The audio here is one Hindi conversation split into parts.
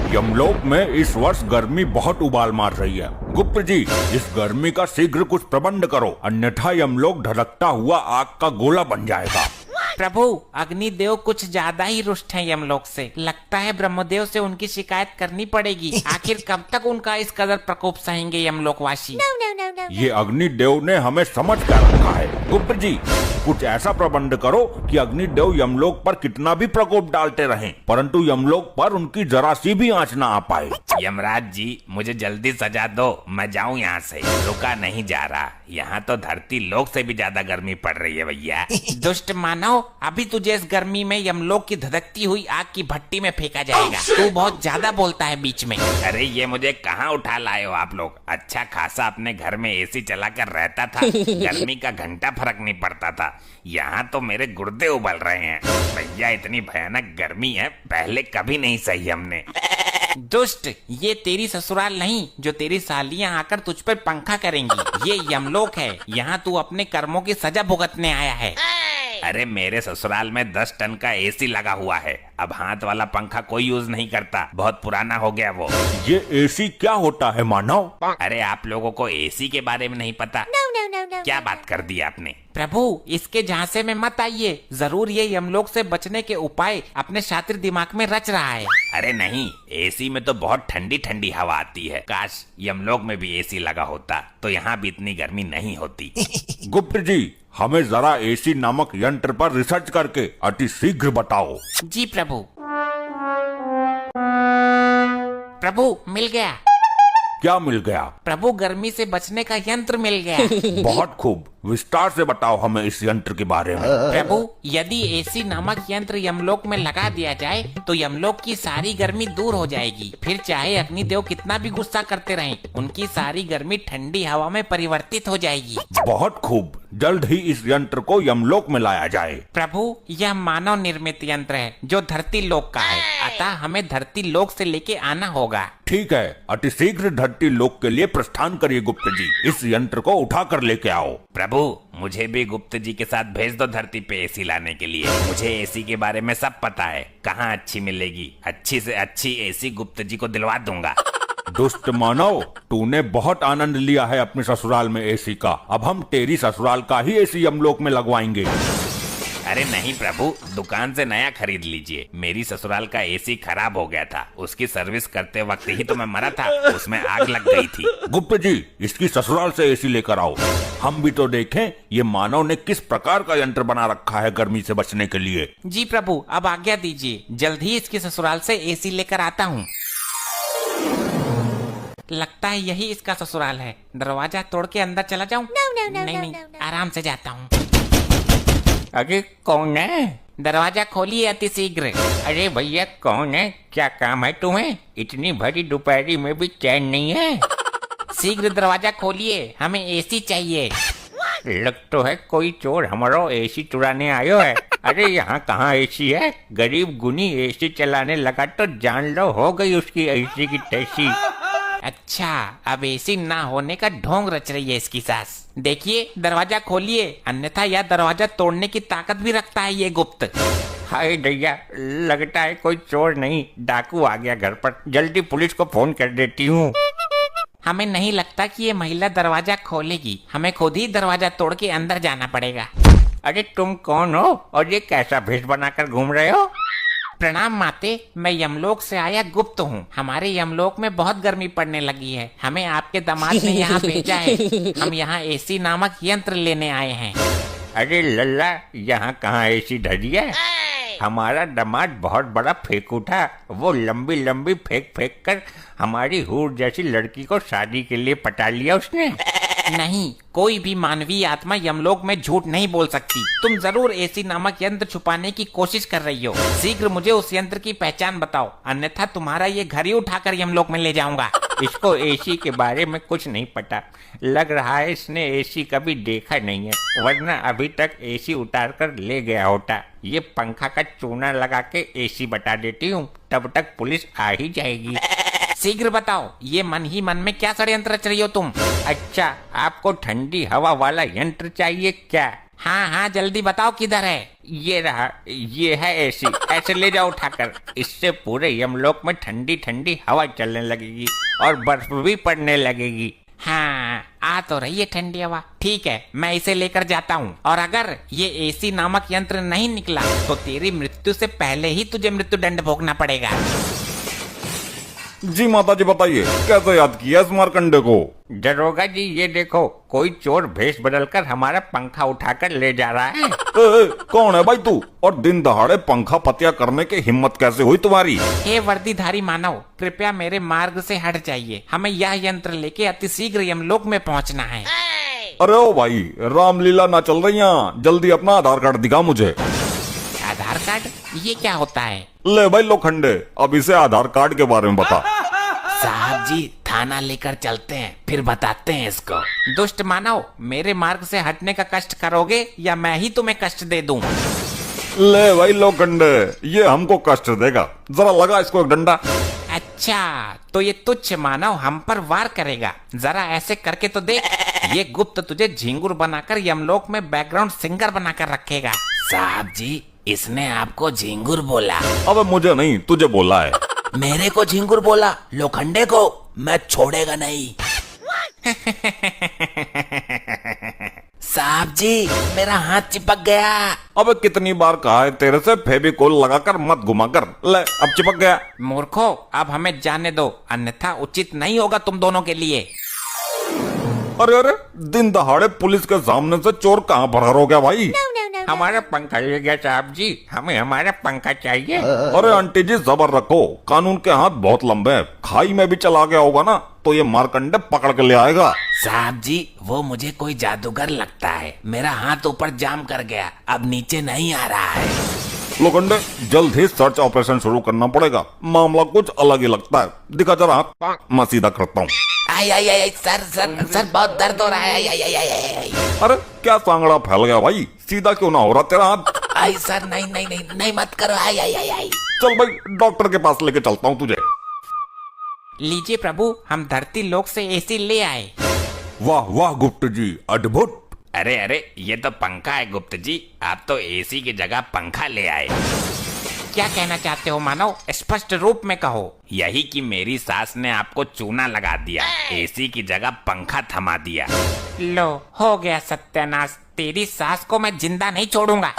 यमलोक में इस वर्ष गर्मी बहुत उबाल मार रही है। गुप्त जी, इस गर्मी का शीघ्र कुछ प्रबंध करो, अन्यथा यमलोक ढलकता हुआ आग का गोला बन जाएगा। प्रभु, अग्निदेव कुछ ज्यादा ही रुष्ट हैं यमलोक से। लगता है ब्रह्मदेव से उनकी शिकायत करनी पड़ेगी। आखिर कब तक उनका इस कदर प्रकोप सहेंगे यमलोकवासी? ये अग्निदेव ने हमें समझ कर रखा है। गुप्त जी, कुछ ऐसा प्रबंध करो कि अग्निदेव यमलोक पर कितना भी प्रकोप डालते रहें, परंतु यमलोक पर उनकी जरा सी भी आंच न आ पाए। यमराज जी, मुझे जल्दी सजा दो, मैं जाऊं यहाँ से। रुका नहीं जा रहा, यहाँ तो धरती लोक से भी ज्यादा गर्मी पड़ रही है भैया। दुष्ट मानव, अभी तुझे इस गर्मी में यमलोक की धधकती हुई आग की भट्टी में फेंका जाएगा। तू बहुत ज्यादा बोलता है बीच में। अरे ये मुझे कहाँ उठा लाए हो आप लोग? अच्छा खासा अपने घर में एसी चला कर रहता था, गर्मी का घंटा फर्क नहीं पड़ता था। यहाँ तो मेरे गुर्दे उबल रहे हैं भैया, इतनी भयानक गर्मी है, पहले कभी नहीं सही हमने। दुष्ट, ये तेरी ससुराल नहीं जो तेरी सालियां आकर तुझ पर पंखा करेंगी। ये यमलोक है, यहाँ तू अपने कर्मों की सजा भुगतने आया है। अरे मेरे ससुराल में 10 टन का एसी लगा हुआ है। अब हाथ वाला पंखा कोई यूज नहीं करता, बहुत पुराना हो गया वो। ये एसी क्या होता है मानव? अरे आप लोगों को एसी के बारे में नहीं पता? क्या बात कर दी आपने? प्रभु, इसके झांसे में मत आइए। जरूर ये यमलोक से बचने के उपाय अपने शातिर दिमाग में रच रहा है। अरे नहीं, एसी में तो बहुत ठंडी ठंडी हवा आती है। काश यमलोक में भी एसी लगा होता तो यहाँ भी इतनी गर्मी नहीं होती। गुप्त जी, हमें जरा एसी नामक यंत्र पर रिसर्च करके अति शीघ्र बताओ। जी प्रभु। प्रभु, मिल गया। क्या मिल गया? प्रभु, गर्मी से बचने का यंत्र मिल गया। बहुत खूब, विस्तार से बताओ हमें इस यंत्र के बारे में। प्रभु, यदि एसी नामक यंत्र यमलोक में लगा दिया जाए तो यमलोक की सारी गर्मी दूर हो जाएगी। फिर चाहे अग्निदेव कितना भी गुस्सा करते रहें, उनकी सारी गर्मी ठंडी हवा में परिवर्तित हो जाएगी। बहुत खूब, जल्द ही इस यंत्र को यमलोक में लाया जाए। प्रभु, यह मानव निर्मित यंत्र है जो धरती लोक का है, अतः हमें धरती लोक से लेके आना होगा। ठीक है, अति शीघ्र धरती लोक के लिए प्रस्थान करिए गुप्त जी। इस यंत्र को उठा कर लेके आओ। प्रभु, मुझे भी गुप्त जी के साथ भेज दो धरती पे एसी लाने के लिए। मुझे एसी के बारे में सब पता है, कहाँ अच्छी मिलेगी। अच्छी से अच्छी एसी गुप्त जी को दिलवा दूंगा। दुष्ट मानव, तूने बहुत आनंद लिया है अपने ससुराल में एसी का। अब हम तेरी ससुराल का ही एसी यमलोक में लगवाएंगे। अरे नहीं प्रभु, दुकान से नया खरीद लीजिए। मेरी ससुराल का एसी खराब हो गया था, उसकी सर्विस करते वक्त ही तो मैं मरा था, उसमें आग लग गई थी। गुप्त जी, इसकी ससुराल से एसी लेकर आओ, हम भी तो देखें ये मानव ने किस प्रकार का यंत्र बना रखा है गर्मी से बचने के लिए। जी प्रभु, अब आज्ञा दीजिए, जल्द ही इसकी ससुराल से एसी लेकर आता हूँ। लगता है यही इसका ससुराल है। दरवाजा तोड़ के अंदर चला जाऊं? नहीं, आराम से जाता हूँ। अरे कौन है? दरवाजा खोलिए अति शीघ्र। अरे भैया कौन है? क्या काम है तुम्हें? इतनी भरी दोपहरी में भी चैन नहीं है? शीघ्र दरवाजा खोलिए, हमें एसी चाहिए। लग तो है कोई चोर हमारा एसी चुराने आयो है। अरे यहाँ कहाँ एसी है? गरीब गुनी एसी चलाने लगा तो जान लो हो गई उसकी एसी की तैसी। अच्छा, अब एसी ना होने का ढोंग रच रही है इसकी सास। देखिए, दरवाजा खोलिए, अन्यथा यह दरवाजा तोड़ने की ताकत भी रखता है ये गुप्त। हाय दैया, लगता है कोई चोर नहीं डाकू आ गया घर पर। जल्दी पुलिस को फोन कर देती हूँ। हमें नहीं लगता कि ये महिला दरवाजा खोलेगी, हमें खुद ही दरवाजा तोड़ के अंदर जाना पड़ेगा। अरे तुम कौन हो और ये कैसा भेष बनाकर घूम रहे हो? प्रणाम माते, मैं यमलोक से आया गुप्त हूँ। हमारे यमलोक में बहुत गर्मी पड़ने लगी है, हमें आपके दामाद ने यहाँ भेजा है। हम यहाँ एसी नामक यंत्र लेने आए हैं। अरे लल्ला, यहाँ कहाँ एसी धरी है? हमारा दामाद बहुत बड़ा फेंकू था, वो लंबी लंबी फेंक फेंक कर हमारी हूर जैसी लड़की को शादी के लिए पटा लिया उसने। नहीं, कोई भी मानवीय आत्मा यमलोक में झूठ नहीं बोल सकती। तुम जरूर एसी नामक यंत्र छुपाने की कोशिश कर रही हो। शीघ्र मुझे उस यंत्र की पहचान बताओ, अन्यथा तुम्हारा ये घर ही उठाकर यमलोक में ले जाऊंगा। इसको एसी के बारे में कुछ नहीं पता, लग रहा है इसने एसी कभी देखा नहीं है, वरना अभी तक एसी उतार कर ले गया होता। ये पंखा का चूना लगा के एसी बता देती हूँ, तब तक पुलिस आ ही जाएगी। शीघ्र बताओ, ये मन ही मन में क्या षड्यंत्र रच रही हो तुम? अच्छा, आपको ठंडी हवा वाला यंत्र चाहिए क्या? हाँ हाँ, जल्दी बताओ किधर है। ये रहा, ये है एसी। ऐसे ले जाओ उठाकर। इससे पूरे यमलोक में ठंडी ठंडी हवा चलने लगेगी और बर्फ भी पड़ने लगेगी। हाँ, आ तो रही है ठंडी हवा। ठीक है, मैं इसे लेकर जाता हूँ, और अगर ये एसी नामक यंत्र नहीं निकला तो तेरी मृत्यु से पहले ही तुझे मृत्यु दंड भोगना पड़ेगा। जी माता जी बताइए, कैसे याद किया इस मार्कंडे को? दरोगा जी, ये देखो, कोई चोर भेष बदलकर हमारा पंखा उठाकर ले जा रहा है। कौन है भाई तू, और दिन दहाड़े पंखा पतिया करने की हिम्मत कैसे हुई तुम्हारी? हे वर्दीधारी मानव, कृपया मेरे मार्ग से हट जाइए। हमें यह यंत्र लेके अतिशीघ्र यमलोक में पहुंचना है। अरे ओ भाई, रामलीला ना चल रही यहाँ, जल्दी अपना आधार कार्ड दिखा मुझे। आधार कार्ड? ये क्या होता है? ले भाई लोखंडे, अब इसे आधार कार्ड के बारे में बता। साहब जी, थाना लेकर चलते हैं, फिर बताते हैं इसको। दुष्ट मानव, मेरे मार्ग से हटने का कष्ट करोगे या मैं ही तुम्हें कष्ट दे दूं? ले भाई लोखंडे, ये हमको कष्ट देगा, जरा लगा इसको एक डंडा। अच्छा, तो ये तुच्छ मानव हम पर वार करेगा। जरा ऐसे करके तो देख। ये गुप्त तुझे झिंगुर बनाकर यमलोक में बैकग्राउंड सिंगर बनाकर रखेगा। साहब जी, इसने आपको झिंगुर बोला। अबे मुझे नहीं, तुझे बोला है। मेरे को झिंगुर बोला? लोखंडे को मैं छोड़ेगा नहीं। साहब जी, मेरा हाथ चिपक गया। अबे कितनी बार कहा है तेरे से, फेविकोल लगाकर मत घुमा कर। ले, अब चिपक गया। मूर्खो, अब हमें जाने दो, अन्यथा उचित नहीं होगा तुम दोनों के लिए। अरे अरे, दिन दहाड़े पुलिस के सामने से चोर कहाँ फरार हो गया भाई? हमारा पंखा ले गया साहब जी, हमें हमारा पंखा चाहिए। अरे आंटी जी, सबर रखो, कानून के हाथ बहुत लंबे हैं। खाई में भी चला गया होगा ना, तो ये मार्कंडे पकड़ के ले आएगा। साहब जी, वो मुझे कोई जादूगर लगता है। मेरा हाथ ऊपर जाम कर गया, अब नीचे नहीं आ रहा है। लोखंडे, जल्द ही सर्च ऑपरेशन शुरू करना पड़ेगा, मामला कुछ अलग ही लगता है। दिखा जरा हाथ, मैं सीधा करता हूँ। आई आई आई, सर सर सर, बहुत दर्द हो रहा है। आई आई आई आई आई। अरे क्या सांगड़ा फैल गया भाई, सीधा क्यों ना हो रहा तेरा हाथ? आई सर, नहीं नहीं नहीं नहीं, मत करो। आई आई आई आई। चल भाई, डॉक्टर के पास लेके चलता हूँ तुझे। लीजिए प्रभु, हम धरती लोक से एसी ले आए। वाह वाह गुप्त जी, अद्भुत। अरे अरे, ये तो पंखा है गुप्त जी, आप तो एसी की जगह पंखा ले आए। क्या कहना चाहते हो मानव? स्पष्ट रूप में कहो। यही कि मेरी सास ने आपको चूना लगा दिया, एसी की जगह पंखा थमा दिया। लो, हो गया सत्यानाश। तेरी सास को मैं जिंदा नहीं छोड़ूंगा।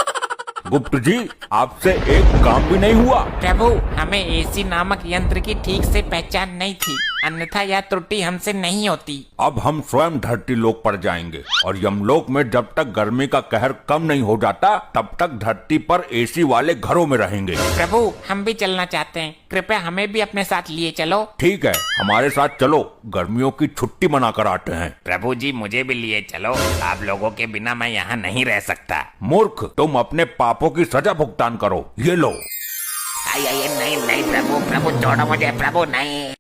गुप्त जी, आपसे एक काम भी नहीं हुआ। प्रभु, हमें एसी नामक यंत्र की ठीक से पहचान नहीं थी, अन्यथा यह त्रुटि हमसे नहीं होती। अब हम स्वयं धरती लोक पर जाएंगे, और यमलोक में जब तक गर्मी का कहर कम नहीं हो जाता, तब तक धरती पर एसी वाले घरों में रहेंगे। प्रभु, हम भी चलना चाहते हैं, कृपया हमें भी अपने साथ लिए चलो। ठीक है, हमारे साथ चलो, गर्मियों की छुट्टी मनाकर आते हैं। प्रभु जी, मुझे भी लिए चलो, आप लोगों के बिना मैं यहाँ नहीं रह सकता। मूर्ख, तुम अपने पापों की सजा भुगतान करो, ये लो। आई आई, नहीं नहीं प्रभु, प्रभु छोड़ो मुझे, प्रभु नहीं।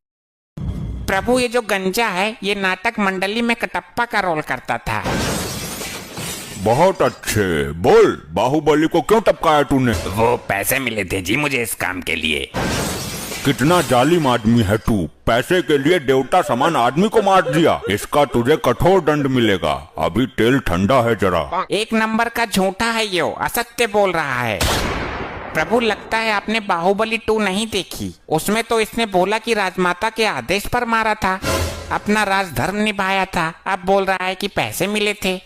प्रभु, ये जो गंजा है, ये नाटक मंडली में कटप्पा का रोल करता था। बहुत अच्छे, बोल, बाहुबली को क्यों टपकाया तूने? वो पैसे मिले थे जी मुझे इस काम के लिए। कितना जालिम आदमी है तू, पैसे के लिए देवता समान आदमी को मार दिया। इसका तुझे कठोर दंड मिलेगा, अभी तेल ठंडा है जरा। एक नंबर का झूठा है यो, असत्य बोल रहा है। प्रभु, लगता है आपने बाहुबली 2 नहीं देखी। उसमें तो इसने बोला कि राजमाता के आदेश पर मारा था, अपना राजधर्म निभाया था। अब बोल रहा है कि पैसे मिले थे।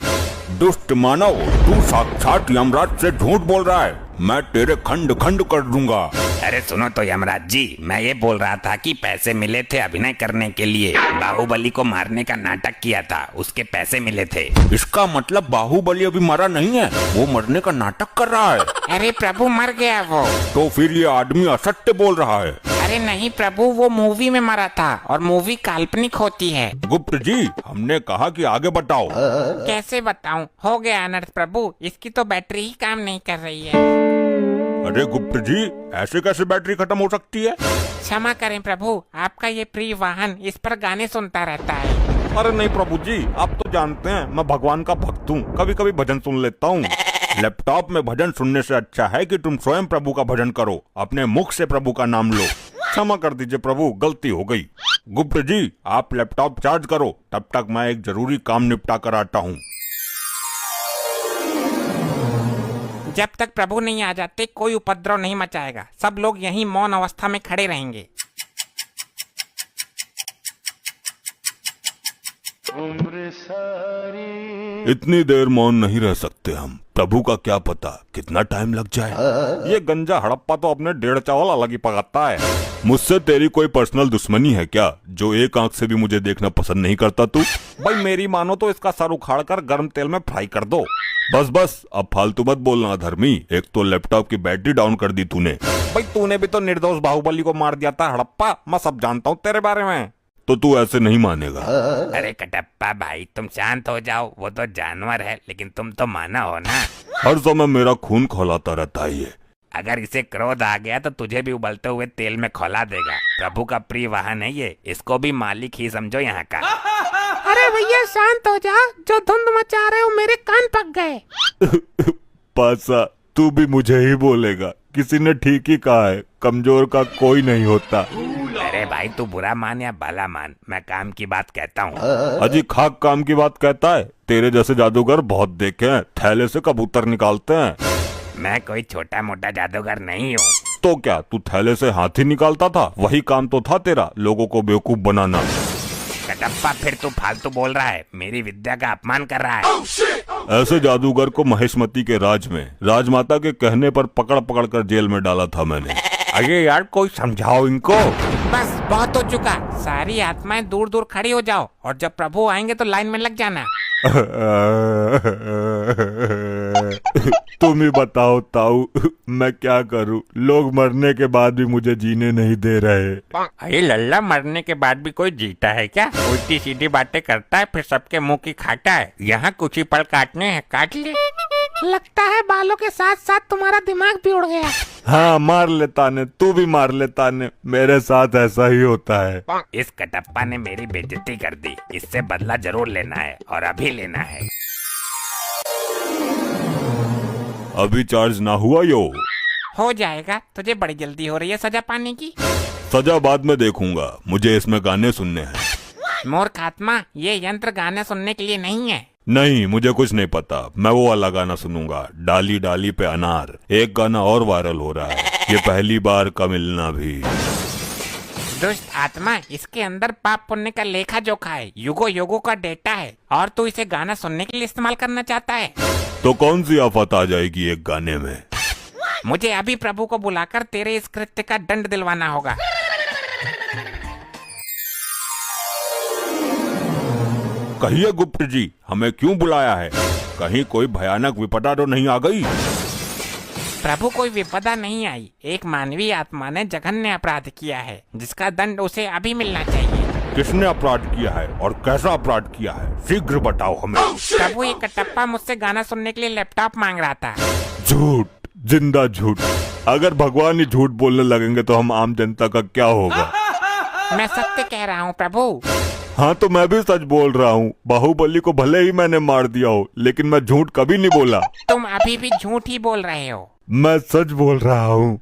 दुष्ट मानव, तू साक्षात यमराज से झूठ बोल रहा है, मैं तेरे खंड खंड कर दूंगा। अरे सुनो तो यमराज जी, मैं ये बोल रहा था कि पैसे मिले थे अभिनय करने के लिए, बाहुबली को मारने का नाटक किया था, उसके पैसे मिले थे। इसका मतलब बाहुबली अभी मरा नहीं है, वो मरने का नाटक कर रहा है। अरे प्रभु, मर गया वो। तो फिर ये आदमी असत्य बोल रहा है। अरे नहीं प्रभु, वो मूवी में मरा था, और मूवी काल्पनिक होती है। गुप्त जी, हमने कहा कि आगे बताओ। कैसे बताऊं? हो गया अनर्थ प्रभु, इसकी तो बैटरी ही काम नहीं कर रही है। अरे गुप्त जी, ऐसे कैसे बैटरी खत्म हो सकती है? क्षमा करें प्रभु, आपका ये प्रिय वाहन इस पर गाने सुनता रहता है। अरे नहीं प्रभु जी, आप तो जानते हैं मैं भगवान का भक्त हूँ, कभी कभी भजन सुन लेता हूँ। लैपटॉप में भजन सुनने से अच्छा है कि तुम स्वयं प्रभु का भजन करो, अपने मुख से प्रभु का नाम लो। क्षमा कर दीजिए प्रभु, गलती हो गई। गुप्त जी, आप लैपटॉप चार्ज करो, तब तक मैं एक जरूरी काम निपटा कर आता हूँ। जब तक प्रभु नहीं आ जाते कोई उपद्रव नहीं मचाएगा। सब लोग यहीं मौन अवस्था में खड़े रहेंगे। इतनी देर मौन नहीं रह सकते हम। प्रभु का क्या पता कितना टाइम लग जाए। ये गंजा हड़प्पा तो अपने 1.5 चावल अलग ही पकाता है। मुझसे तेरी कोई पर्सनल दुश्मनी है क्या, जो एक आंख से भी मुझे देखना पसंद नहीं करता तू? भाई मेरी मानो तो इसका सर उखाड़ कर गर्म तेल में फ्राई कर दो। बस बस अब फालतू मत बोलना धर्मी। एक तो लैपटॉप की बैटरी डाउन कर दी तूने। भाई तूने भी तो निर्दोष बाहुबली को मार दिया था हड़प्पा। मैं सब जानता हूँ तेरे बारे में। तो तू ऐसे नहीं मानेगा। अरे कटप्पा भाई तुम शांत हो जाओ, वो तो जानवर है लेकिन तुम तो माना हो ना। हर समय मेरा खून खौलाता रहता है ये। अगर इसे क्रोध आ गया तो तुझे भी उबलते हुए तेल में खौला देगा। प्रभु का प्रिय वाहन है ये, इसको भी मालिक ही समझो यहाँ का। अरे भैया शांत हो जा, जो धुंध मचा रहे हो मेरे कान पक गए। पासा तू भी मुझे ही बोलेगा। किसी ने ठीक ही कहा है, कमजोर का कोई नहीं होता। अरे भाई तू बुरा मान या भला मान, मैं काम की बात कहता हूँ। अजी खाक काम की बात कहता है। तेरे जैसे जादूगर बहुत देखे हैं, थैले से कबूतर निकालते हैं। मैं कोई छोटा मोटा जादूगर नहीं हूँ। तो क्या तू थैले से हाथी निकालता था? वही काम तो था तेरा, लोगों को बेवकूफ बनाना। कटप्पा फिर तू फालतू बोल रहा है, मेरी विद्या का अपमान कर रहा है। ऐसे जादूगर को महेशमती के राज में राजमाता के कहने पर पकड़ पकड़ कर जेल में डाला था मैंने। अरे यार कोई समझाओ इनको। बस बहुत हो चुका। सारी आत्माएं दूर दूर खड़ी हो जाओ और जब प्रभु आएंगे तो लाइन में लग जाना। तुम ही बताओ ताऊ, मैं क्या करूं? लोग मरने के बाद भी मुझे जीने नहीं दे रहे। अरे लल्ला, मरने के बाद भी कोई जीता है क्या? उल्टी सीधी बातें करता है फिर सबके मुंह की खाता है। यहाँ कुछ ही पल काटने हैं, काट ले। लगता है बालों के साथ साथ तुम्हारा दिमाग भी उड़ गया। हाँ मार लेता ने, तू भी मार लेता ने। मेरे साथ ऐसा ही होता है। इस कटप्पा ने मेरी बेइज्जती कर दी, इससे बदला जरूर लेना है और अभी लेना है। अभी चार्ज ना हुआ यो? हो जाएगा, तुझे बड़ी जल्दी हो रही है सजा पाने की। सजा बाद में देखूंगा, मुझे इसमें गाने सुनने हैं। मूर्ख आत्मा, ये यंत्र गाने सुनने के लिए नहीं है। नहीं, मुझे कुछ नहीं पता। मैं वो वाला गाना सुनूंगा, डाली डाली पे अनार। एक गाना और वायरल हो रहा है, ये पहली बार का मिलना भी। दुष्ट आत्मा, इसके अंदर पाप पुण्य का लेखा जोखा है, युगो युगो का डेटा है और तू इसे गाना सुनने के लिए इस्तेमाल करना चाहता है। तो कौन सी आफत आ जाएगी एक गाने में? मुझे अभी प्रभु को बुलाकर तेरे इस कृत्य का दंड दिलवाना होगा। कहिए गुप्त जी, हमें क्यों बुलाया है? कहीं कोई भयानक विपदा तो नहीं आ गई? प्रभु कोई विपदा नहीं आई। एक मानवीय आत्मा ने जघन्य अपराध किया है, जिसका दंड उसे अभी मिलना चाहिए। किसने अपराध किया है और कैसा अपराध किया है? शीघ्र बताओ हमें। प्रभु, ये कटप्पा मुझसे गाना सुनने के लिए लैपटॉप मांग रहा था। झूठ, जिंदा झूठ। अगर भगवान ही झूठ बोलने लगेंगे तो हम आम जनता का क्या होगा? मैं सत्य कह रहा हूँ प्रभु। हाँ तो मैं भी सच बोल रहा हूँ। बाहुबली को भले ही मैंने मार दिया हो, लेकिन मैं झूठ कभी नहीं बोला। तुम अभी भी झूठ ही बोल रहे हो। मैं सच बोल रहा हूँ।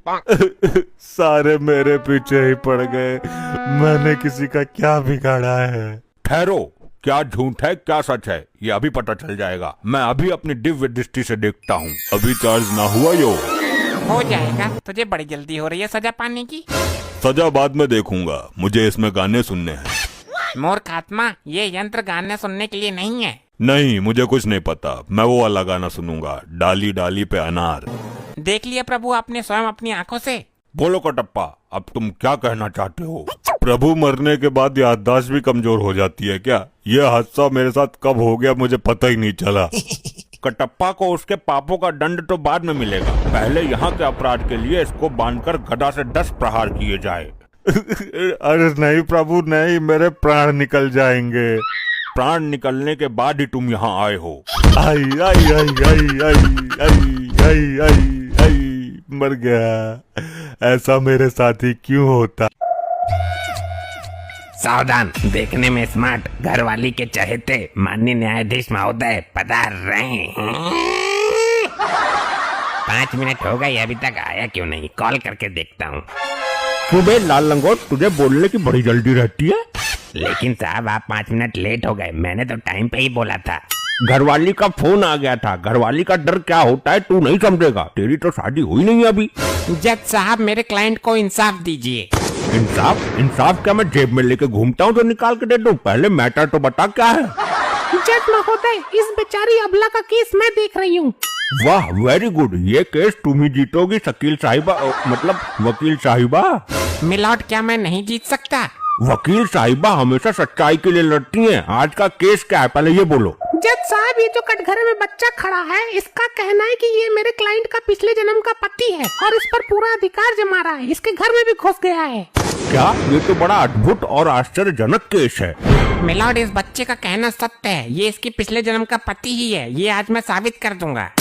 सारे मेरे पीछे ही पड़ गए। मैंने किसी का क्या बिगाड़ा है? ठहरो, क्या झूठ है क्या सच है ये अभी पता चल जाएगा। मैं अभी अपनी दिव्य दृष्टि से देखता हूँ। अभी चार्ज ना हुआ यो? हो जाएगा, तुझे बड़ी जल्दी हो रही है सजा पाने की। सजा बाद में देखूंगा, मुझे इसमें गाने सुनने हैं। मूर्ख आत्मा, ये यंत्र गाने सुनने के लिए नहीं है। नहीं, मुझे कुछ नहीं पता। मैं वो वाला गाना सुनूंगा, डाली डाली पे अनार। देख लिया प्रभु आपने स्वयं अपनी आंखों से। बोलो कटप्पा, अब तुम क्या कहना चाहते हो? प्रभु मरने के बाद याददाश्त भी कमजोर हो जाती है क्या? यह हादसा मेरे साथ कब हो गया मुझे पता ही नहीं चला। कटप्पा को उसके पापों का दंड तो बाद में मिलेगा। पहले यहाँ के अपराध के लिए इसको बांधकर गदा से 10 प्रहार किए जाए। अरे नहीं प्रभु नहीं, मेरे प्राण निकल जाएंगे। प्राण निकलने के बाद ही तुम यहाँ आए हो। आई आई आई आई आई आई आई आई आई मर गया। ऐसा मेरे साथ ही क्यों होता? सावधान, देखने में स्मार्ट घरवाली के चहेते माननीय न्यायाधीश महोदय पधार रहे हैं। 5 मिनट हो गए, अभी तक आया क्यों नहीं? कॉल करके देखता हूँ। सुबह लाल लंगोट, तुझे बोलने की बड़ी जल्दी रहती है। लेकिन साहब आप 5 मिनट लेट हो गए, मैंने तो टाइम पे ही बोला था। घरवाली का फोन आ गया था। घरवाली का डर क्या होता है तू नहीं समझेगा। तेरी तो शादी हुई नहीं है अभी। जज साहब मेरे क्लाइंट को इंसाफ दीजिए। इंसाफ? इंसाफ क्या मैं जेब में लेके घूमता हूँ तो निकाल के दे दूं? पहले मैटर तो बता क्या है। जज महोदय, इस बेचारी अबला का केस मैं देख रही हूँ। वाह, वेरी गुड। ये केस तुम ही जीतोगी शकील साहिबा, मतलब वकील साहिबा। मिलॉर्ड, क्या मैं नहीं जीत सकता? वकील साहिबा हमेशा सच्चाई के लिए लड़ती हैं। आज का केस क्या है पहले ये बोलो। जज साहब, ये जो कटघरे में बच्चा खड़ा है, इसका कहना है कि ये मेरे क्लाइंट का पिछले जन्म का पति है और इस पर पूरा अधिकार जमा रहा है। इसके घर में भी घुस गया है। क्या? ये तो बड़ा अद्भुत और आश्चर्यजनक केस है। मिलॉर्ड, इस बच्चे का कहना सत्य है। ये इसके पिछले जन्म का पति ही है। ये आज मैं साबित कर दूंगा।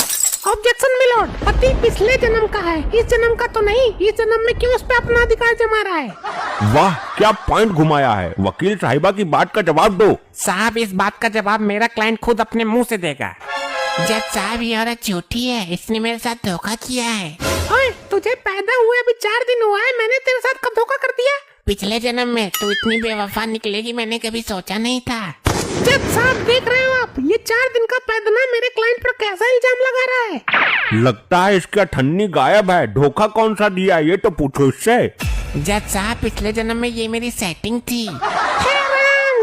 ऑब्जेक्शन मिलॉर्ड, पति पिछले जन्म का है, इस जन्म का तो नहीं। इस जन्म में क्यों उस पे अपना अधिकार जमा रहा है? वाह, क्या पॉइंट घुमाया है। वकील साहिबा की बात का जवाब दो। साहब, इस बात का जवाब मेरा क्लाइंट खुद अपने मुंह से देगा। जज साहब, ये औरत झूठी है। इसने मेरे साथ धोखा किया है। ओए, तुझे पैदा हुए अभी 4 दिन हुआ है। मैंने तेरे साथ कब धोखा कर दिया? पिछले जन्म में तू इतनी बेवफा निकलेगी मैंने कभी सोचा नहीं था। जज साहब, देख रहे हो आप, ये 4 दिन का पैदना मेरे क्लाइंट पर कैसा इल्जाम लगा रहा है। लगता है इसका ठन्नी गायब है। धोखा कौन सा दिया ये तो पूछो इससे। जज साहब, पिछले जन्म में ये मेरी सेटिंग थी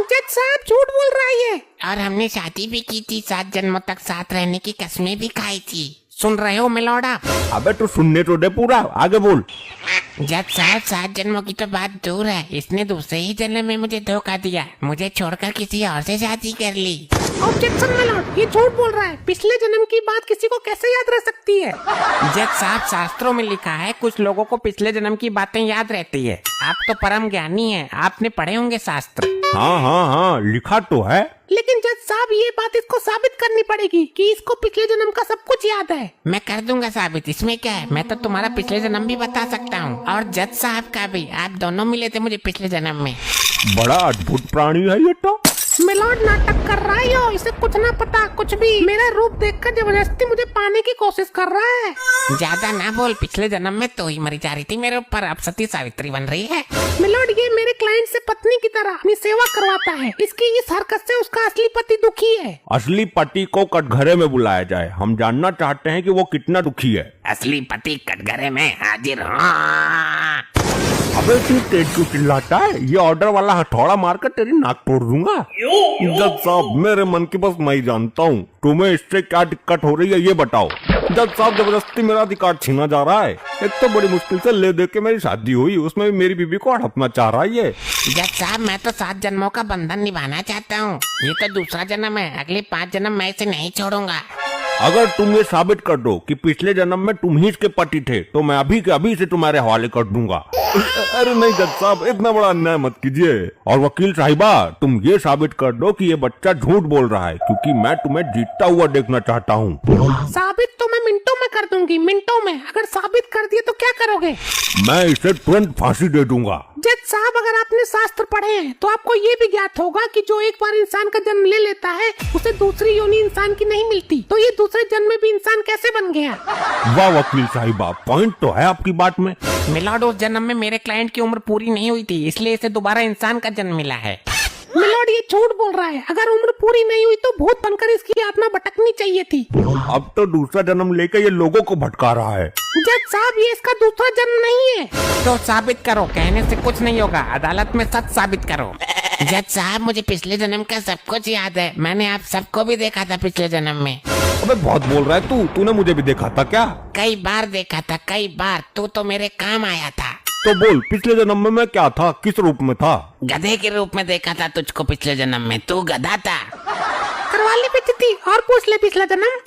जज साहब, झूठ बोल रहा है ये। और हमने शादी भी की थी। 7 जन्मों तक साथ रहने की कस्में भी खाई थी। सुन रहे हो मिलॉर्ड आप? अबे तो सुनने तो दे पूरा, आगे बोल। जज साहब, 7 जन्मों की तो बात दूर है। इसने दूसरे ही जन्म में मुझे धोखा दिया। मुझे छोड़कर किसी और से शादी कर ली। ऑब्जेक्शन मिलॉर्ड, ये झूठ बोल रहा है। पिछले जन्म की बात किसी को कैसे याद रह सकती है? जज साहब, शास्त्रों में लिखा है कुछ लोगों को पिछले जन्म की बातें याद रहती है। आप तो परम ज्ञानी हैं, आपने पढ़े होंगे शास्त्र। हाँ हाँ हाँ, लिखा तो है। लेकिन जज साहब, ये बात इसको साबित करनी पड़ेगी कि इसको पिछले जन्म का सब कुछ याद है। मैं कर दूंगा साबित, इसमें क्या है। मैं तो तुम्हारा पिछले जन्म भी बता सकता हूँ और जज साहब का भी। आप दोनों मिले थे मुझे पिछले जन्म में। बड़ा अद्भुत प्राणी है ये तो। मिलॉर्ड नाटक कर रहा है यो, इसे कुछ ना पता कुछ भी। मेरा रूप देखकर जबरदस्ती मुझे पाने की कोशिश कर रहा है। ज्यादा ना बोल। पिछले जन्म में तो ही मरी जा रही थी मेरे ऊपर, अब सती सावित्री बन रही है। मिलॉर्ड, ये मेरे क्लाइंट से पत्नी की तरह अपनी सेवा करवाता है। इसकी इस हरकत से उसका असली पति दुखी है। असली पति को कटघरे में बुलाया जाए। हम जानना चाहते हैं कि वो कितना दुखी है। असली पति कटघरे में हाजिर। हाँ, अबे तू तेज क्यों चिल्लाता है? ये ऑर्डर वाला हथौड़ा मारकर तेरी नाक तोड़ दूंगा। जज साहब, मेरे मन की बस मैं ही जानता हूँ। तुम्हें इससे क्या दिक्कत हो रही है ये बताओ। जज साहब, जबरदस्ती मेरा अधिकार छीना जा रहा है। एक तो बड़ी मुश्किल से ले दे के मेरी शादी हुई, उसमें भी मेरी बीबी को हड़पना चाह रहा है ये। जज साहब, मैं तो 7 जन्मों का बंधन निभाना चाहता हूँ। ये तो दूसरा जन्म है। अगले 5 जन्म मैं इसे नहीं छोड़ूंगा। अगर तुम ये साबित कर दो कि पिछले जन्म में तुम ही इसके पति थे तो मैं अभी के अभी से तुम्हारे हवाले कर दूंगा। अरे नहीं जज साहब, इतना बड़ा अन्याय मत कीजिए। और वकील साहिबा, तुम ये साबित कर दो कि ये बच्चा झूठ बोल रहा है, क्योंकि मैं तुम्हें जीतता हुआ देखना चाहता हूँ। साबित तो मैं मिनटों में कर दूंगी, मिनटों में। अगर साबित कर दिए तो क्या करोगे? मैं इसे तुरंत फांसी दे दूंगा। जज साहब, अगर आपने शास्त्र पढ़े हैं तो आपको ये भी ज्ञात होगा कि जो एक बार इंसान का जन्म ले लेता है उसे दूसरी योनि इंसान की नहीं मिलती। तो ये दूसरे जन्म में भी इंसान कैसे बन गया? वाह वकील साहिबा, पॉइंट तो है आपकी बात में। मिलॉर्ड, उस जन्म में मेरे क्लाइंट की उम्र पूरी नहीं हुई थी, इसलिए इसे दोबारा इंसान का जन्म मिला है। मिलॉर्ड, ये झूठ बोल रहा है। अगर उम्र पूरी नहीं हुई तो भूत बनकर इसकी आत्मा भटकनी चाहिए थी। अब तो दूसरा जन्म लेकर ये लोगों को भटका रहा है। जज साहब, ये इसका दूसरा जन्म नहीं है। तो साबित करो। कहने से कुछ नहीं होगा, अदालत में सच साबित करो। जज साहब, मुझे पिछले जन्म का सब कुछ याद है। मैंने आप सबको भी देखा था पिछले जन्म में। अबे बहुत बोल रहा है तूने मुझे भी देखा था क्या? कई बार देखा था, कई बार। तू तो मेरे काम आया था। तो बोल, पिछले जन्म में मैं क्या था, किस रूप में था? गधे के रूप में देखा था तुझको पिछले जन्म में। तू गधा था। करवा ली बेइज्जती और पूछ ले पिछला जन्म।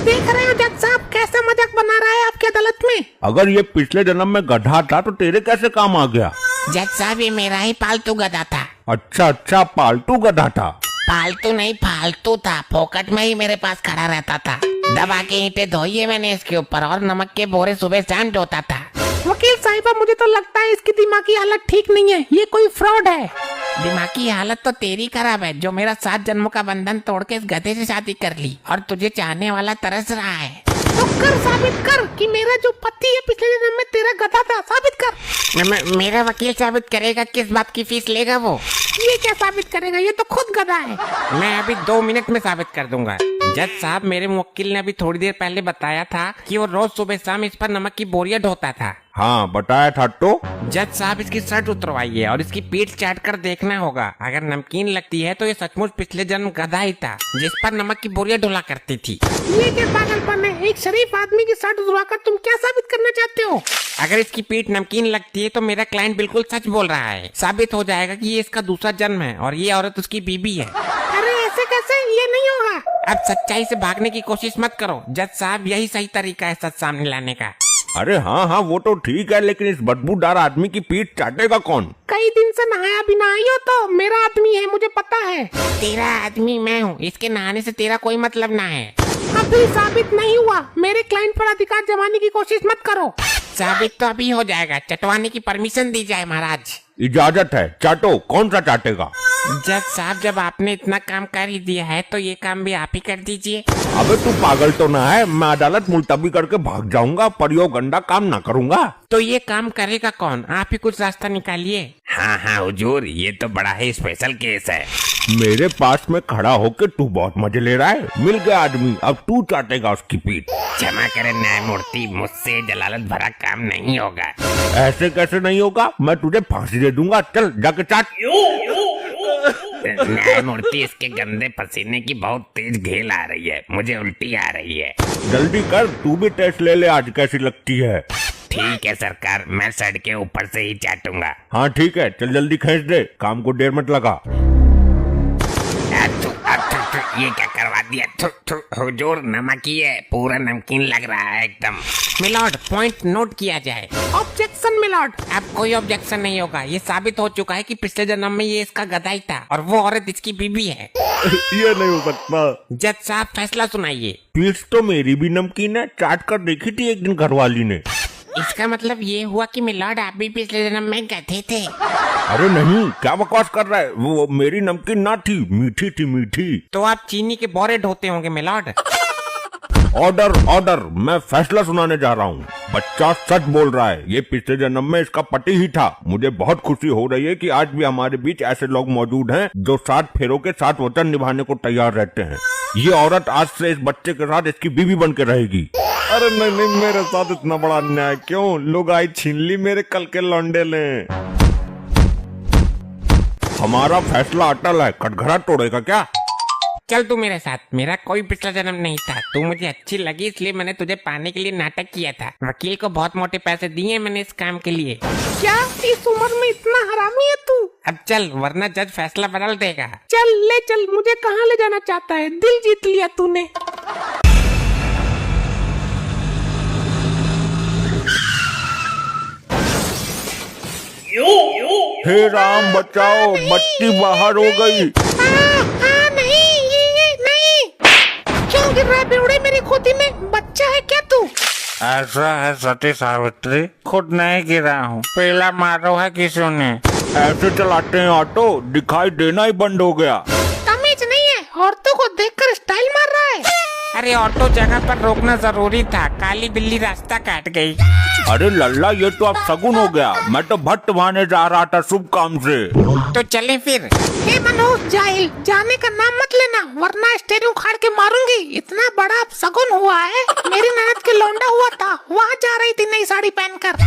देख रहे हो जज साहब कैसा मजाक बना रहा है आपकी अदालत में। अगर ये पिछले जन्म में गधा था तो तेरे कैसे काम आ गया? जज साहब, ये मेरा ही पालतू गधा था। अच्छा, पालतू गधा था। पालतू नहीं, फालतू था। फोकट में ही मेरे पास खड़ा रहता था। दबा के ईंटें धोइए मैंने इसके ऊपर, और नमक के बोरे सुबह शाम ढोता था। वकील साहिबा, मुझे तो लगता है इसकी दिमागी हालत ठीक नहीं है। ये कोई फ्रॉड है। दिमागी हालत तो तेरी खराब है, जो मेरा 7 जन्मों का बंधन तोड़ के इस गधे से शादी कर ली और तुझे चाहने वाला तरस रहा है। तो कर, साबित कर कि मेरा जो पति है पिछले जन्म में तेरा गधा था। साबित कर। मेरा वकील साबित करेगा। किस बात की फीस लेगा वो? ये क्या साबित करेगा? ये तो खुद गधा है। मैं अभी 2 मिनट में साबित कर दूंगा। जज साहब, मेरे मुवक्किल ने अभी थोड़ी देर पहले बताया था कि वो रोज सुबह शाम इस पर नमक की बोरियां ढोता था। हाँ बताया था तो। जज साहब, इसकी शर्ट उतरवाइए और इसकी पीठ चाट कर देखना होगा। अगर नमकीन लगती है तो ये सचमुच पिछले जन्म गधा ही था जिस पर नमक की बोरियां ढोला करती थी। ये क्या पागलपन है? एक शरीफ आदमी की शर्ट उतरवाकर तुम क्या साबित करना चाहते हो? अगर इसकी पीठ नमकीन लगती है तो मेरा क्लाइंट बिल्कुल सच बोल रहा है। साबित हो जाएगा कि ये इसका दूसरा जन्म है और ये औरत उसकी बीबी है। अरे ऐसे कैसे? ये नहीं होगा। अब सच्चाई से भागने की कोशिश मत करो जज साहब, यही सही तरीका है सच सामने लाने का। अरे हाँ हाँ वो तो ठीक है, लेकिन इस बदबूदार आदमी की पीठ चाटेगा कौन? कई दिन से नहाया भी ना आई हो तो मेरा आदमी है, मुझे पता है। तेरा आदमी मैं हूँ, इसके नहाने से तेरा कोई मतलब ना है। अभी साबित नहीं हुआ। मेरे क्लाइंट पर अधिकार जमाने की कोशिश मत करो। साबित तो अभी हो जाएगा। चटवाने की परमिशन दी जाए महाराज। इजाजत है, चाटो। कौन सा चाटेगा? जज साहब, जब आपने इतना काम कर ही दिया है तो ये काम भी आप ही कर दीजिए। अबे तू पागल तो ना है? मैं अदालत मुलतवी करके भाग जाऊंगा पर यो गंदा काम ना करूंगा। तो ये काम करेगा कौन? आप ही कुछ रास्ता निकालिए। हाँ हाँ हुजूर, ये तो बड़ा ही स्पेशल केस है। मेरे पास में खड़ा होके तू बहुत मजे ले रहा है। मिल गया आदमी, अब तू चाटेगा उसकी पीठ। क्षमा करें न्यायमूर्ति, मुझसे जलालत भरा काम नहीं होगा। ऐसे कैसे नहीं होगा? मैं तुझे फांसी दे दूंगा। चल जाके चाट। न्यायमूर्ति, इसके गंदे पसीने की बहुत तेज घेल आ रही है, मुझे उल्टी आ रही है। जल्दी कर, तू भी टेस्ट ले ले आज कैसी लगती है। ठीक है सरकार, मैं शर्ट के ऊपर से ही चाटूंगा। हाँ ठीक है, चल जल्दी खींच दे, काम को देर मत लगा। ये क्या करवा दिया? हुजूर, नमक ही है, पूरा नमकीन लग रहा है एकदम। मिलॉर्ड, पॉइंट नोट किया जाए। Objection milord. अब कोई ऑब्जेक्शन नहीं होगा। ये साबित हो चुका है कि पिछले जन्म में ये इसका गधा ही था और वो औरत इसकी बीबी है। ये नहीं हो सकता। जज साहब, फैसला सुनाइए। पीठ तो मेरी भी नमकीन है, चाट कर देखी थी एक दिन घरवाली ने। इसका मतलब ये हुआ कि मिलॉर्ड आप भी पिछले जन्म में गधे थे। अरे नहीं, क्या बकवास कर रहा है? वो मेरी नमकीन ना थी, मीठी थी मीठी। तो आप चीनी के बोरे ढोते होंगे मिलॉर्ड। ऑर्डर ऑर्डर, मैं फैसला सुनाने जा रहा हूँ। बच्चा सच बोल रहा है, ये पिछले जन्म में इसका पति ही था। मुझे बहुत खुशी हो रही है कि आज भी हमारे बीच ऐसे लोग मौजूद हैं जो 7 फेरों के 7 वचन निभाने को तैयार रहते हैं। ये औरत आज से इस बच्चे के साथ इसकी बीवी बन के रहेगी। अरे नहीं नहीं, मेरे साथ इतना बड़ा अन्याय क्यों? लुगाई छीन ली मेरे कल के लौंडे ने। हमारा फैसला अटल है, कटघरा तोड़ेगा क्या? चल तू मेरे साथ। मेरा कोई पिछला जन्म नहीं था, तू मुझे अच्छी लगी इसलिए मैंने तुझे पाने के लिए नाटक किया था। वकील को बहुत मोटे पैसे दिए मैंने इस काम के लिए। क्या इस उम्र में इतना हरामी है तू? अब चल, वरना जज फैसला बदल देगा। चल ले चल, मुझे कहाँ ले जाना चाहता है? दिल जीत लिया तूने। हे राम बचाओ, बत्ती बाहर हो गई। नहीं, ये नहीं। क्यों गिर रहा है बेवड़े मेरी खोती में? बच्चा है क्या तू? ऐसा है सती सावित्री, खुद नहीं गिरा हूँ, पहला मारो है किसी ने। ऐसे चलाते हैं ऑटो, दिखाई देना ही बंद हो गया। तमीज नहीं है, औरतों को देखकर स्टाइल मार रहा है। अरे ऑटो जगह पर रोकना जरूरी था, काली बिल्ली रास्ता काट गई। अरे लल्ला, ये तो अब सगुन हो गया। मैं तो भट्ट बहाने जा रहा था शुभ काम से। तो चले फिर। हे मनोज जाहिल, जाने का नाम मत लेना वरना स्टेरियो उखाड़ के मारूंगी। इतना बड़ा सगुन हुआ है, मेरी ननद के लौंडा हुआ था, वहाँ जा रही थी नई साड़ी पहनकर।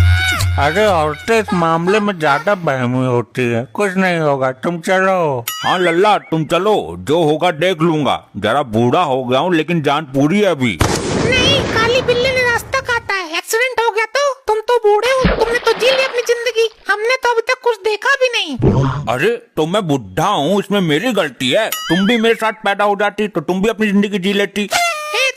अरे औरतें इस मामले में ज्यादा बहमी होती है, कुछ नहीं होगा, तुम चलो। हाँ लल्ला तुम चलो, जो होगा देख लूंगा। जरा बूढ़ा हो गया हूँ लेकिन जान पूरी है अभी। नहीं, काली बिल्ली ने रास्ता काटा है, एक्सीडेंट हो गया तो तुम तो बूढ़े हो, तुमने तो जी ली अपनी जिंदगी, हमने तो अभी तक कुछ देखा भी नहीं। अरे तो मैं बुढ़ा हूँ, इसमें मेरी गलती है। तुम भी मेरे साथ पैदा हो जाती तो तुम भी अपनी जिंदगी जी लेती।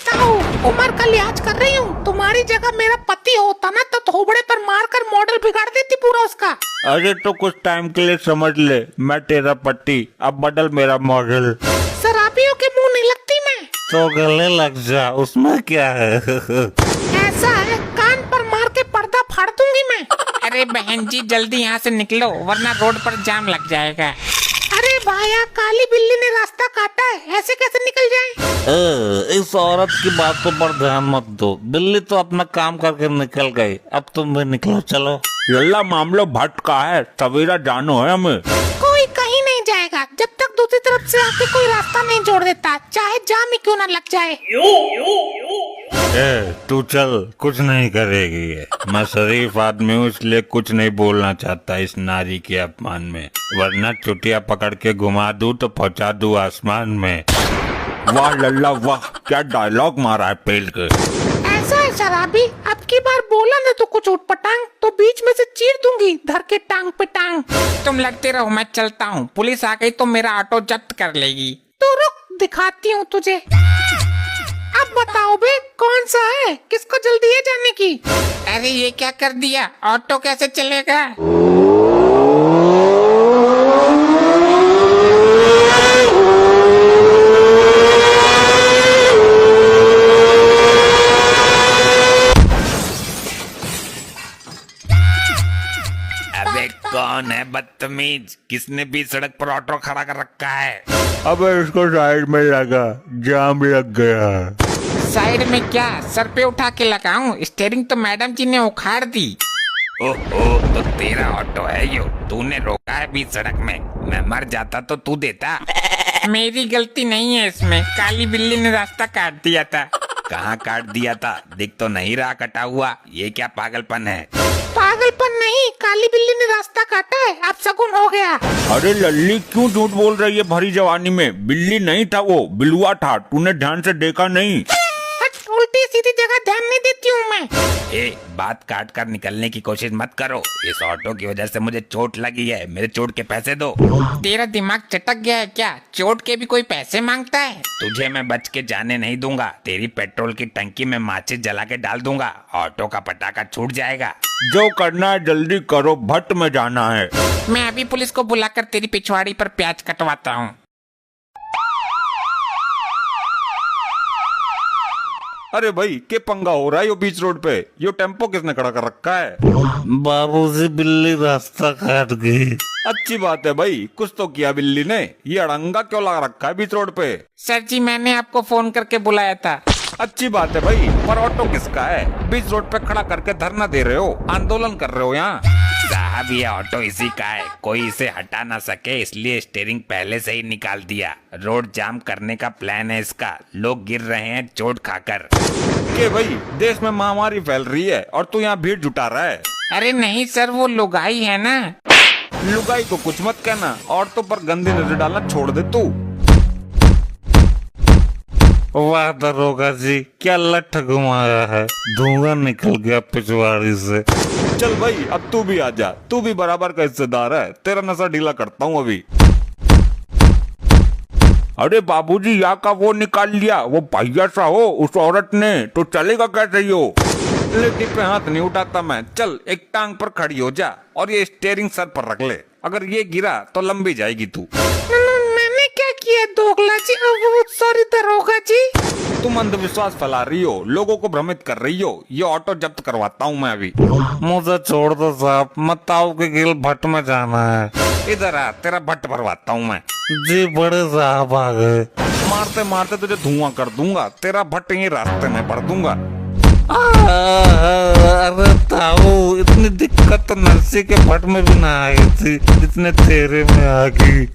ताऊ, उम्र का लिहाज कर रही हूँ। तुम्हारी जगह मेरा पति होता ना तो थोबड़े पर मारकर मॉडल बिगाड़ देती पूरा उसका। अरे तो कुछ टाइम के लिए समझ ले, मैं तेरा पति, अब बदल मेरा मॉडल। शराबियों के मुंह नहीं लगती मैं। तो गले लग जा, उसमें क्या है? ऐसा है, कान पर मार के पर्दा फाड़ दूंगी मैं। अरे बहन जी जल्दी यहाँ से निकलो वरना रोड पर जाम लग जाएगा। अरे भाया, काली बिल्ली ने रास्ता काटा है, ऐसे कैसे निकल जाए? इस औरत की बातों पर ध्यान मत दो, बिल्ली तो अपना काम करके निकल गई, अब तुम भी निकलो, चलो। लल्ला मामला भट्ट का है, सवेरा जानो है हमें। कोई कहीं नहीं तरफ से आके कोई रास्ता नहीं जोड़ देता, चाहे जाम ही क्यों ना लग जाए। तू चल, कुछ नहीं करेगी ये। मैं शरीफ आदमी हूँ इसलिए कुछ नहीं बोलना चाहता इस नारी के अपमान में, वरना चुटिया पकड़ के घुमा दूं तो पहुंचा दूं आसमान में। वाह लल्ला वाह, क्या डायलॉग मारा है पेल के। ऐसा है शराबी, अब की बार बोला ना तो कुछ उठपटांग तो बीच में से चीर दूंगी धर के टांग पे टांग। तुम लड़ते रहो, मैं चलता हूँ। पुलिस आ गई तो मेरा ऑटो जब्त कर लेगी। तो रुक, दिखाती हूँ तुझे। अब बताओ बे, कौन सा है, किसको जल्दी है जाने की? अरे ये क्या कर दिया, ऑटो कैसे चलेगा? अबे कौन है बदतमीज, किसने भी सड़क पर ऑटो खड़ा कर रखा है? अब इसको साइड में लगा, जाम लग गया। साइड में क्या, सर पे उठा के लगाऊं? स्टीयरिंग तो मैडम जी ने उखाड़ दी। ओहो, तो तेरा ऑटो है यो, तूने रोका है बीच सड़क में। मैं मर जाता तो तू देता। मेरी गलती नहीं है इसमें, काली बिल्ली ने रास्ता काट दिया था। कहाँ काट दिया था, दिख तो नहीं रहा कटा हुआ। ये क्या पागलपन है? पागलपन नहीं, काली बिल्ली ने रास्ता काटा है, अब शगुन हो गया। अरे लल्ली क्यों झूठ बोल रही है भरी जवानी में? बिल्ली नहीं था वो, बिलुआ था, तूने ध्यान से देखा नहीं? हट, उल्टी सीधी जगह ध्यान नहीं देती हूँ मैं। ए, बात काट कर निकलने की कोशिश मत करो। इस ऑटो की वजह से मुझे चोट लगी है, मेरे चोट के पैसे दो। तेरा दिमाग चटक गया है क्या? चोट के भी कोई पैसे मांगता है? तुझे मैं बच के जाने नहीं दूंगा। तेरी पेट्रोल की टंकी में माचिस जला के डाल दूंगा, ऑटो का पटाखा छूट जाएगा। जो करना है जल्दी करो, भट्ट में जाना है। मैं अभी पुलिस को बुलाकर तेरी पिछवाड़ी पर प्याज कटवाता हूँ। अरे भाई, के पंगा हो रहा है यो बीच रोड पे? यो टेम्पो किसने खड़ा कर रखा है? बाबूजी, बिल्ली रास्ता काट गई। अच्छी बात है भाई, कुछ तो किया बिल्ली ने। ये अड़ंगा क्यों लगा रखा है बीच रोड पे? सर जी, मैंने आपको फोन करके बुलाया था। अच्छी बात है भाई, पर ऑटो किसका है? बीच रोड पे खड़ा करके धरना दे रहे हो, आंदोलन कर रहे हो यहाँ? साहब, ये ऑटो इसी का है, कोई इसे हटा ना सके इसलिए स्टीयरिंग पहले से ही निकाल दिया। रोड जाम करने का प्लान है इसका, लोग गिर रहे हैं चोट खाकर। के भाई, देश में महामारी फैल रही है और तू यहाँ भीड़ जुटा रहा है। अरे नहीं सर, वो लुगाई है ना। लुगाई को कुछ मत कहना, औरतों पर गंदी नजर डालना छोड़ दे तू। वाह दरोगा जी, क्या लठ घुमाया है, धुआं निकल गया पिछवाड़ी से। चल भाई, अब तू भी आजा, तू भी बराबर का हिस्सेदार है। तेरा नशा ढीला करता हूँ अभी। अरे बाबूजी, यहाँ का वो निकाल लिया, वो पहिया सा हो उस औरत ने, तो चलेगा कैसे यो? लेडी पे हाथ नहीं उठाता मैं। चल, एक टांग पर खड़ी हो जा और ये स्टीयरिंग सर पर रख ले। अगर ये गिरा तो लंबी जाएगी तू। मैंने क्या किया दोगला जी? सॉरी दरोगा जी। तुम अंधविश्वास फैला रही हो, लोगों को भ्रमित कर रही हो। ये ऑटो जब्त करवाता हूँ मैं अभी। मुझे छोड़ दो साहब, मताओ के गिल भट्ट में जाना है। इधर आ, तेरा भट्ट भरवाता हूँ मैं। जी बड़े साहब आ गए। मारते मारते तुझे धुआं कर दूंगा, तेरा भट्ट यही रास्ते में भर दूंगा। अरे ताऊ, इतनी दिक्कत तो नरसी के भट्ट में भी ना आई थी, इतने तेरे में आ गई।